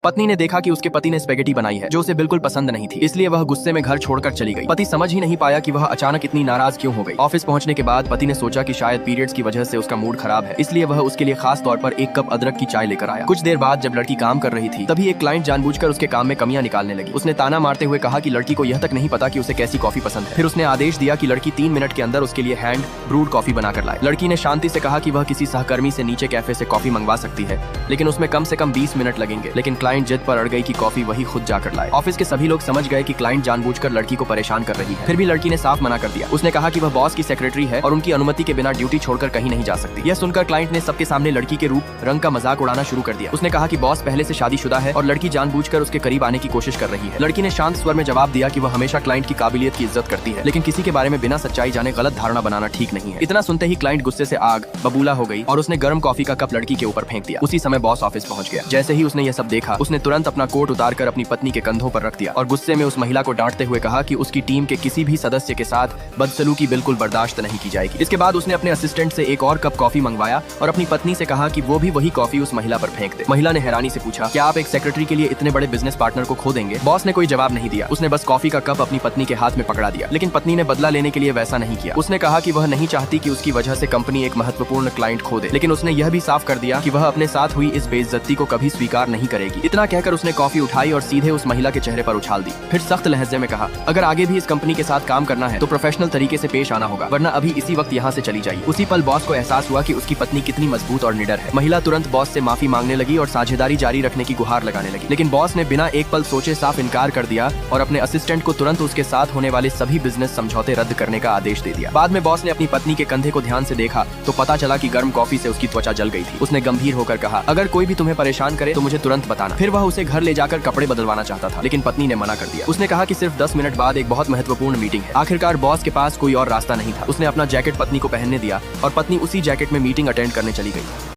पत्नी ने देखा कि उसके पति ने स्पेगेटी बनाई है जो उसे बिल्कुल पसंद नहीं थी, इसलिए वह गुस्से में घर छोड़कर चली गई। पति समझ ही नहीं पाया कि वह अचानक इतनी नाराज क्यों हो गई। ऑफिस पहुंचने के बाद पति ने सोचा कि शायद पीरियड्स की वजह से उसका मूड खराब है, इसलिए वह उसके लिए खास तौर पर एक कप अदरक की चाय लेकर आया। कुछ देर बाद जब लड़की काम कर रही थी तभी एक क्लाइंट जानबूझकर उसके काम में कमियां निकालने लगी। उसने ताना मारते हुए कहा कि लड़की को यह तक नहीं पता कि उसे कैसी कॉफी पसंद है। फिर उसने आदेश दिया कि लड़की 3 मिनट के अंदर उसके लिए हैंड ब्रूड कॉफी बनाकर लाए। लड़की ने शांति से कहा कि वह किसी सहकर्मी से नीचे कैफे से कॉफी मंगवा सकती है, लेकिन उसमें कम से कम 20 मिनट लगेंगे। लेकिन क्लाइंट जिद पर अड़ गई कि कॉफी वही खुद जाकर लाए। ऑफिस के सभी लोग समझ गए कि क्लाइंट जानबूझकर लड़की को परेशान कर रही है। फिर भी लड़की ने साफ मना कर दिया। उसने कहा कि वह बॉस की सेक्रेटरी है और उनकी अनुमति के बिना ड्यूटी छोड़कर कहीं नहीं जा सकती। यह सुनकर क्लाइंट ने सबके सामने लड़की के रूप रंग का मजाक उड़ाना शुरू कर दिया। उसने कहा कि बॉस पहले से शादीशुदा है और लड़की जानबूझकर उसके करीब आने की कोशिश कर रही है। लड़की ने शांत स्वर में जवाब दिया कि वह हमेशा क्लाइंट की काबिलियत की इज्जत करती है, लेकिन किसी के बारे में बिना सच्चाई जाने गलत धारणा बनाना ठीक नहीं है। इतना सुनते ही क्लाइंट गुस्से से आग बबूला हो गई और उसने गर्म कॉफी का कप लड़की के ऊपर फेंक दिया। उसी समय बॉस ऑफिस पहुंच गया। जैसे ही उसने यह सब देखा, उसने तुरंत अपना कोट उतारकर अपनी पत्नी के कंधों पर रख दिया और गुस्से में उस महिला को डांटते हुए कहा कि उसकी टीम के किसी भी सदस्य के साथ बदसलूकी बिल्कुल बर्दाश्त नहीं की जाएगी। इसके बाद उसने अपने असिस्टेंट से एक और कप कॉफी मंगवाया और अपनी पत्नी से कहा कि वो भी वही कॉफी उस महिला पर फेंक दे। महिला ने हैरानी से पूछा, क्या आप एक सेक्रेटरी के लिए इतने बड़े बिजनेस पार्टनर को खो देंगे? बॉस ने कोई जवाब नहीं दिया। उसने बस कॉफी का कप अपनी पत्नी के हाथ में पकड़ा दिया, लेकिन पत्नी ने बदला लेने के लिए वैसा नहीं किया। उसने कहा कि वह नहीं चाहती कि उसकी वजह से कंपनी एक महत्वपूर्ण क्लाइंट खो दे, लेकिन उसने यह भी साफ कर दिया कि वह अपने साथ हुई इस बेइज्जती को कभी स्वीकार नहीं करेगी। इतना कहकर उसने कॉफी उठाई और सीधे उस महिला के चेहरे पर उछाल दी। फिर सख्त लहजे में कहा, अगर आगे भी इस कंपनी के साथ काम करना है तो प्रोफेशनल तरीके से पेश आना होगा, वरना अभी इसी वक्त यहाँ से चली जाइए। उसी पल बॉस को एहसास हुआ कि उसकी पत्नी कितनी मजबूत और निडर है। महिला तुरंत बॉस से माफी मांगने लगी और साझेदारी जारी रखने की गुहार लगाने लगी, लेकिन बॉस ने बिना एक पल सोचे साफ इनकार कर दिया और अपने असिस्टेंट को तुरंत उसके साथ होने वाले सभी बिजनेस समझौते रद्द करने का आदेश दे दिया। बाद में बॉस ने अपनी पत्नी के कंधे को ध्यान से देखा तो पता चला कि गर्म कॉफी से उसकी त्वचा जल गई थी। उसने गंभीर होकर कहा, अगर कोई भी तुम्हें परेशान करे तो मुझे तुरंत बताना। फिर वह उसे घर ले जाकर कपड़े बदलवाना चाहता था, लेकिन पत्नी ने मना कर दिया। उसने कहा कि सिर्फ 10 मिनट बाद एक बहुत महत्वपूर्ण मीटिंग है। आखिरकार बॉस के पास कोई और रास्ता नहीं था। उसने अपना जैकेट पत्नी को पहनने दिया और पत्नी उसी जैकेट में मीटिंग अटेंड करने चली गई।